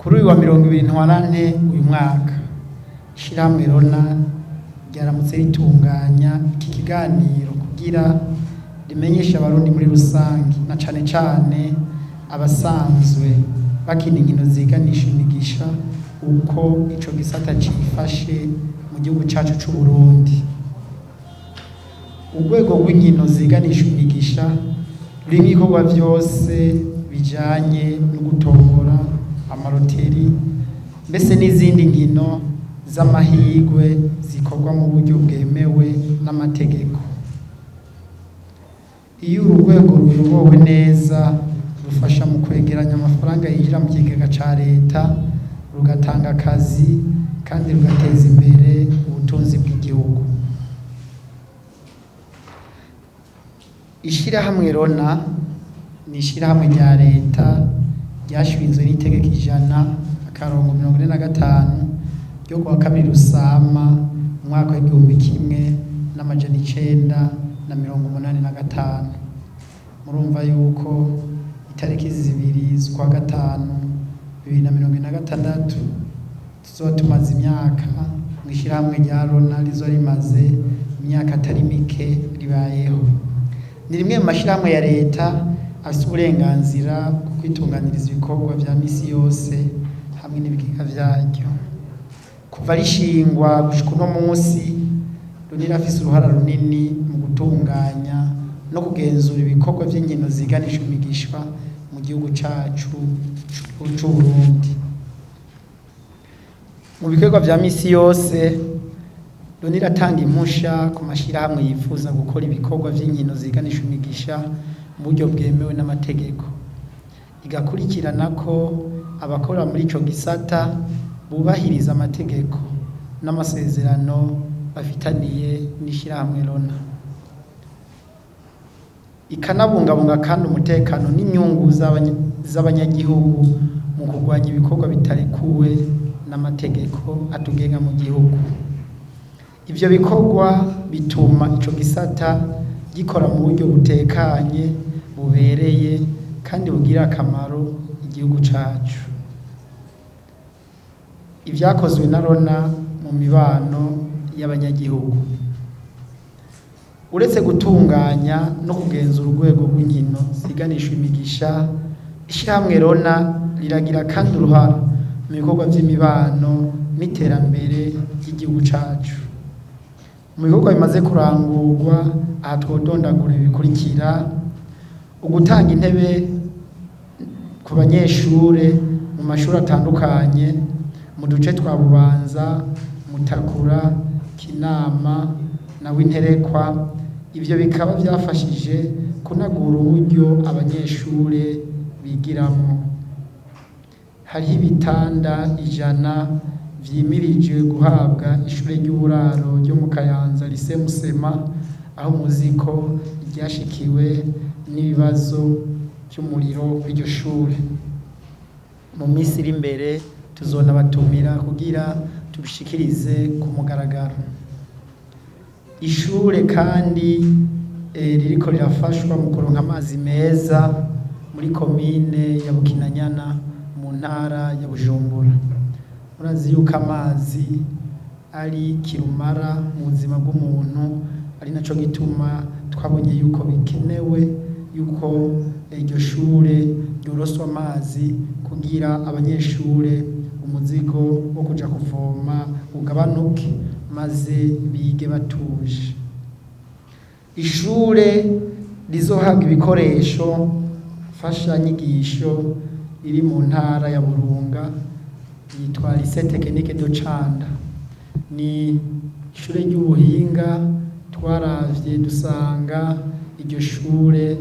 Kuri uyu wa 2024 uyu mwaka ishirahamwe Rona ryaramutse ritunganya iki kiganiro kugira rimenyesha abarundi muri rusangi na cane cane abasanzwe bakina inkino ziganisha imigisha uko ico gisata cifashe mu gihugu cacu c'u Burundi. Urwego rw'inkino ziganisha imigisha rurimwo ibikorwa vyose bijanye no gutombora amaroteri mbese n'izindi nkino z'amahirwe zikorwa mu buryo bwemewe n'amategeko. Iyo uru rwego ruyobowe neza rufasha mu kwegeranya amafaranga yinjira mu kigega ca leta, rugatanga akazi kandi rugateza imbere ubutunzi bw'igihugu. Ishirahamwe Rona ni ishirahamwe rya leta ryashinzwe n'itegeko 145 ryo kuwa 2 Rusama mu mwaka w'1985. Murumva yuko itariki 2 z'ukwa gatanu 2026 tuzoba tumaze imyaka mw'ishirahamwe rya Rona rizoba rimaze imyaka atari mike ribayeho. Ni rimwe mu mashirahamwe ya leta afite uburenganzira bwo kwitunganiriza ibikorwa vya misi yose hamwe n'ibigega vyaryo. Kuva rishingwa gushika uno munsi, Rona irafise uruhara runini mu gutunganya no kugenzura ibikorwa vy'inkino ziganisha imigisha mu gihugu cacu c'u Burundi. Mu bikorwa vya misi yose, Rona iratanga impusha ku mashirahamwe yifuza gukora ibikorwa vy'inkino ziganisha imigisha mu buryo bwemewe n'amategeko. Igakurikirana ko abakora muri ico gisata bubahiriza amategeko n'amasezerano bafitaniye n'ishirahamwe Rona. Ikanabungabunga kandi umutekano n'inyungu z'abanyagihugu mu kurwanya ibikorwa bitarekuwe n'amategeko atugenga mu gihugu. Ivyo bikorwa bituma ico gisata gikora mu buryo butekanye, bubereye kandi bugira akamaro igihugu cacu. Ivyakozwe na Rona mu mibano y'abanyagihugu, uretse gutunganya no kugenzura urwego rw'inkino ziganisha imigisha, ishirahamwe Rona riragira kandi uruhara mu bikorwa vy'imibano n'iterambere ry'igihugu cacu. Mu bikorwa bimaze kurangurwa aha twodondagura ibikurikira: ugutanga intebe ku banyeshure mu mashuri atandukanye mu duce twa Bubanza, Mutakura, Kinama na Winterekwa. Ivyo bikaba vyafashije kunagura uburyo abanyeshure bigiramwo. Hariho ibitanda 100 vyimirijwe guhabwa ishure ry'uburaro ryo mu Kayanza Lycée Musema, aho muziko ryashikiwe n'ibibazo vy'umuriro w'iryo shure. Mu minsi iri imbere tuzonabatumira kugira tubishikirize ku mugaragaro. Ishure kandi ririko rirafashwa mu kuronka amazi meza muri komine ya Bukinanyana mu ntara ya Bujumbura. Murazi yuko amazi ari kirumara mu buzima bw'umuntu, ari naco gituma twabonye yuko bikenewe yuko iryo shure ryoroswa amazi kugira abanyeshure umuzigo wo kuja kuvoma ugabanuke maze bige batuje. Ishure rizohabwa ibikoresho mfashanyigisho riri mu ntara ya Burunga yitwa Lycée Technique de Canda. Ni ishure ry'ubuhinga twaravye dusanga iryo shure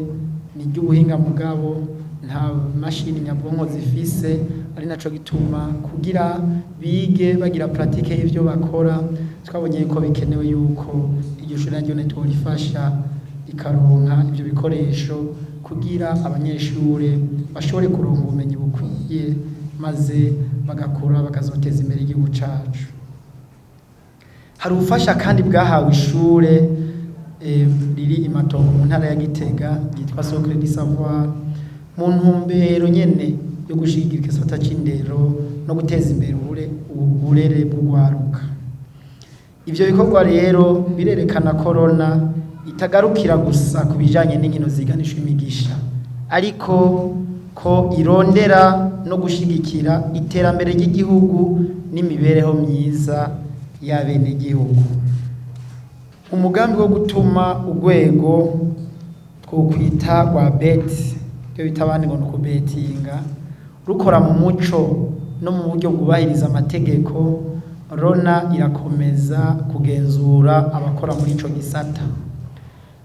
ni ry'ubuhinga mugabo nta mashini nyabwonko zifise, ari naco gituma kugira bige bagira pratique y'ivyo bakora twabonye yuko bikenewe yuko iryo shure naryo networifasha rikaronka ivyo bikoresho kugira abanyeshure bashobore kuronka ubumenyi bukwiye maze bagakora bakazoteza imbere igihugu cacu. Hari ubufasha kandi bwahawe ishure riri Imatongo mu ntara ya Gitega ryitwa Socle du Savoir mu ntumbero nyene yo gushigikira igisata c'indero no guteza imbere uburere bw'urwaruka. Ivyo bikorwa rero birerekana korona itagarukira gusa ku bijanye n'inkino ziganisha imigisha, ariko ko irondera no gushigikira iterambere ry'igihugu n'imibereho myiza y'abenegihugu. Umugambi wo gutuma urwego twokwita rwa beti, ibyo bita abandi ngo ni ukubetinga, rukora mu muco no mu buryo bwubahiriza amategeko, Rona irakomeza kugenzura abakora muri ico gisata.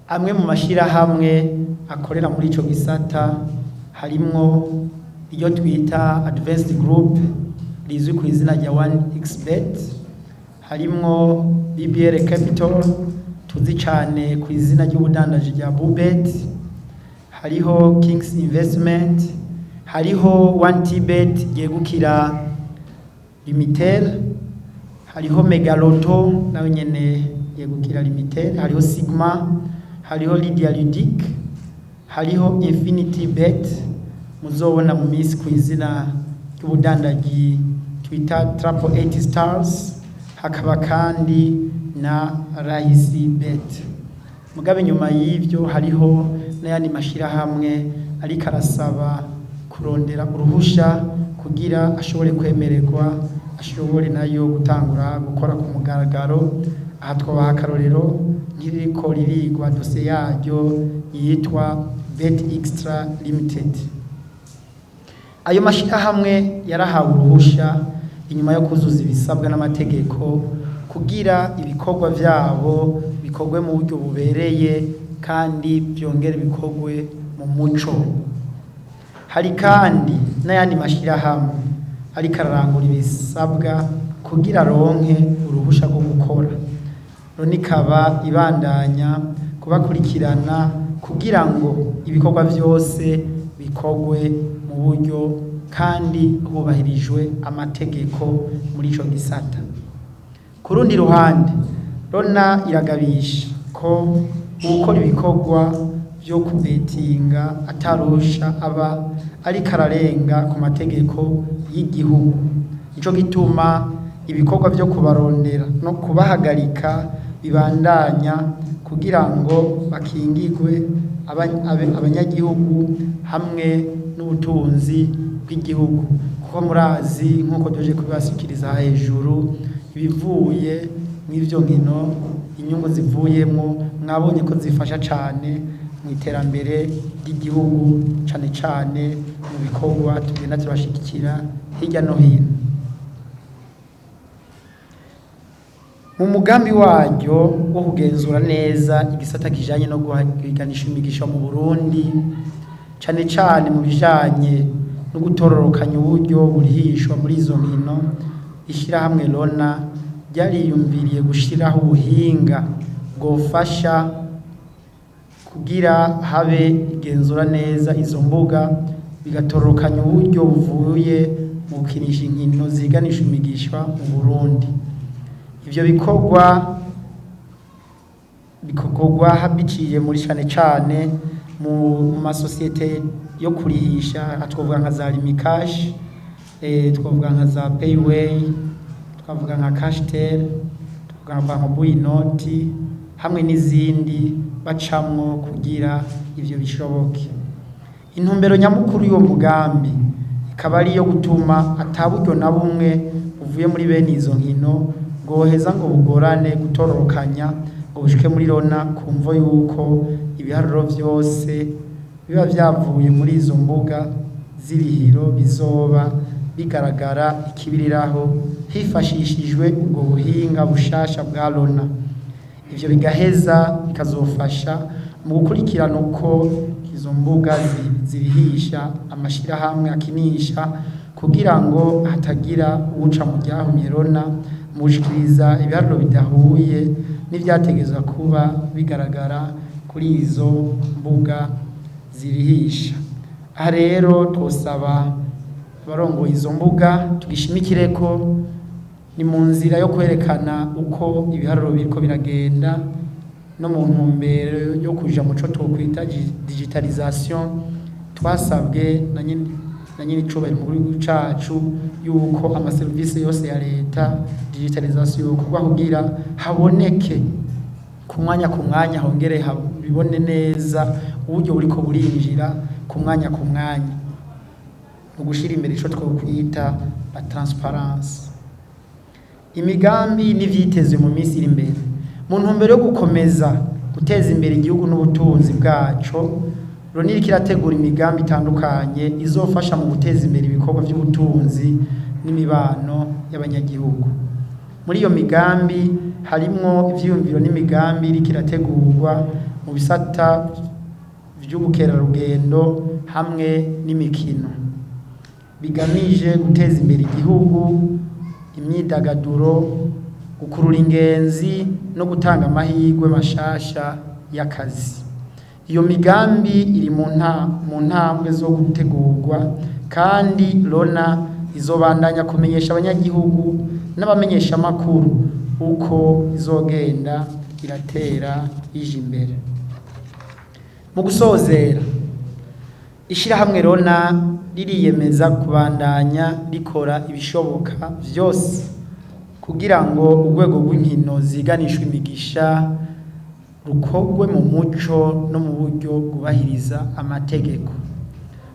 Amwe mu mashirahamwe akorera muri ico gisata harimwo iyo twita Advanced Group rizwi ku izina rya 1xBet, harimwo BBL Capital tuzi cane ku izina ry'ubudandaji rya Bubet, hariho Kings Investment, hariho 1tbet yegukira Limitel, hariho Megaloto nawe nyene yegukira Limitel, hariho Sigma, hariho Lydia Ludic, hariho Infinity Bet muzobona mu misi ku izina ry'ubudandaji twita Triple 80 Stars, hakaba kandi na Rahisi Bet. Mugabe nyuma y'ivyo hariho n'ayandi mashirahamwe ariko arasaba kurondera uruhusha kugira ashobore kwemererwa, ashobore nayo gutangura gukora ku mugaragaro. Aha twabaha akarorero nk'iriko ririgwa dosiye yaryo yitwa Bet Extra Limited. Ayo mashirahamwe yarahawe uruhusha inyuma yo kuzuza ibisabwa n'amategeko kugira ibikorwa vyabo bikorwe mu buryo bubereye kandi byongere bikorwe mu muco. Hari kandi n'ayandi mashirahamwe ariko ararangura ibisabwa kugira ronke uruhusha rwo gukora. None ikaba ibandanya kubakurikirana kugira ngo ibikorwa vyose bikorwe mu buryo kandi hubahirijwe amategeko muri ico gisata. Ku rundi ruhande, Rona iragabisha ko gukora ibikorwa vyo kubetinga atarusha aba ariko ararenga ku mategeko y'igihugu. Nico gituma ibikorwa vyo kubarondera no kubahagarika bibandanya kugira ngo bakingigwe abanyagihugu hamwe n'ubutunzi bw'igihugu, kuko murazi nk'uko tuje kubibashikiriza hejuru ibivuye mw'ivyo nkino, inyungu zivuyemwo mwabonye ko zifasha cane mu iterambere ry'igihugu, cane cane mu bikorwa tugenda turashigikira hirya no hino. Mu mugambi waryo wo kugenzura neza igisata kijanye no guhiganisha imigisha mu Burundi, cane cane mu bijanye no gutororokanya uburyo burihishwa muri izo nkino, ishirahamwe Rona ryariyumviriye gushiraho ubuhinga bwofasha kugira habe igenzura neza izo mbuga, bigatororokanya uburyo buvuye mu gukinisha inkino ziganisha imigisha mu Burundi. Ivyo bikorwa biciye muri cane cane mu masosiyete yo kurihisha, twavuga nka za Limikash, twavuga nka za Payway, twavuga nka Cashtel, twavuga nka Buyinoti hamwe n'izindi bacamwo kugira ivyo bishoboke. Intumbero nyamukuru y'uwo mugambi ikaba ari iyo gutuma ataburyo na bumwe buvuye muri bene izo nkino bwoheza ngo bugorane gutororokanya ngo bushike muri Rona, kumvo yuko ibiharuro vyose biba vyavuye muri izo mbuga z'ibihiro bizoba bigaragara ikibiriraho hifashishijwe ubwo buhinga bushasha bwa Rona. Ivyo bigaheza bikazofasha mu gukurikirana uko izo mbuga zirihisha amashirahamwe akinisha kugira ngo hatagira uwuca mu ryahumye Rona mu gushikiriza ibiharuro bidahuye n'ivyategezwa kuba bigaragara kuri izo mbuga zirihisha. Aha rero twosaba abarongoye izo mbuga tugishimikireko ni mu nzira yo kwerekana uko ibiharuro biriko biragenda no mu ntumbero yo kuja mu co twokwita digitalisation. Twasabwe na nyine icubahiro mu gihugu cacu yuko amaserivisi yose ya leta digitalisation yokorwa kugira haboneke ku mwanya hongere bibone neza uburyo buriko burinjira ku mwanya mu gushira imbere ico twokwita la transparence. Imigambi n'ivyitezwe mu minsi iri imbere mu ntumbero yo gukomeza guteza imbere igihugu n'ubutunzi bwaco, Loni kirategura imigambi itandukanye izofasha mu guteza imbere ibikorwa by'ubutunzi n'imibano y'abanyagihugu. Muri iyo migambi harimwo ivyiyumviro n'imigambi kirategurwa mu bisata vy'ubukerarugendo hamwe n'imikino bigamije guteza imbere igihugu, imyidagaduro, gukurura ingenzi no gutanga amahirwe mashasha y'akazi. Iyo migambi iri mu ntambwe zo gutegurwa kandi Lona izobandanya kumenyesha abanyagihugu n'abamenyesha amakuru uko izogenda iratera ije imbere. Mu gusozera, ishirahamwe Lona ririyemeza kubandanya rikora ibishoboka vyose kugira ngo urwego rw'inkino ziganishwe imigisha rukogwe mu muco no mu buryo bwubahiriza amategeko.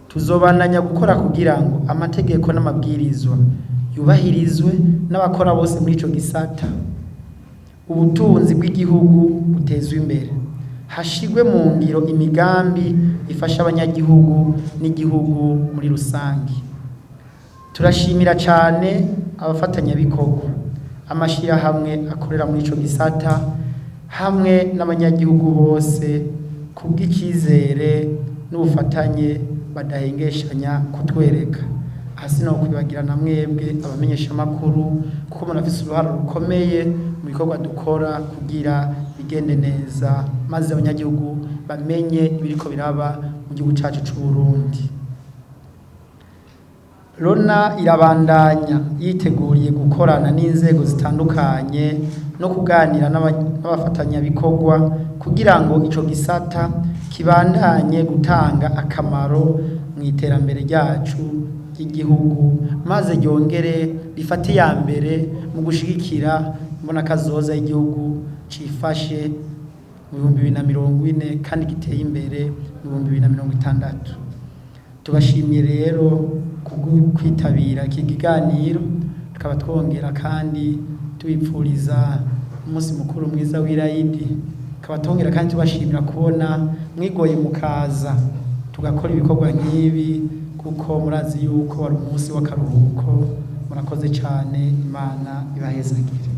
Tuzobandanya gukora kugira ngo amategeko n'amabwirizwa yubahirizwe n'abakora bose muri ico gisata, ubutunzi bw'igihugu butezwe imbere, hashigwe mu ngiro imigambi ifasha abanyagihugu n'igihugu muri rusangi. Turashimira cane abafatanyabikorwa, amashirahamwe akorera muri ico gisata hamwe n'abanyagihugu bose kubw'ikizere n'ubufatanye badahengeshanya kutwereka. Hasi no kwibagirana mwebwe abamenyesha amakuru kuko munafise uruhara rukomeye mu bikorwa dukora kugira bigende neza maze abanyagihugu bamenye ibiriko biraba mu gihugu cacu c'u Burundi. Lona irabandanya yiteguriye gukorana n'inzego zitandukanye no kuganira n'abafatanyabikorwa kugira ngo ico gisata kibandanye gutanga akamaro mu iterambere ryacu ry'igihugu maze ryongere rifate ya mbere mu gushigikira imbonakazoza y'igihugu cifashe mu 2040 kandi giteye imbere mu 2060. Tubashimiye rero kwitabira iki kiganiro, tukaba twongera kandi tubipfuriza umunsi mukuru mwiza w'Irayidi, tukaba twongera kandi tubashimira kubona mwigoye mukaza tugakora ibikorwa nk'ibi kuko murazi yuko wari umunsi w'akaruhuko. Murakoze cyane, Imana ibahezagire.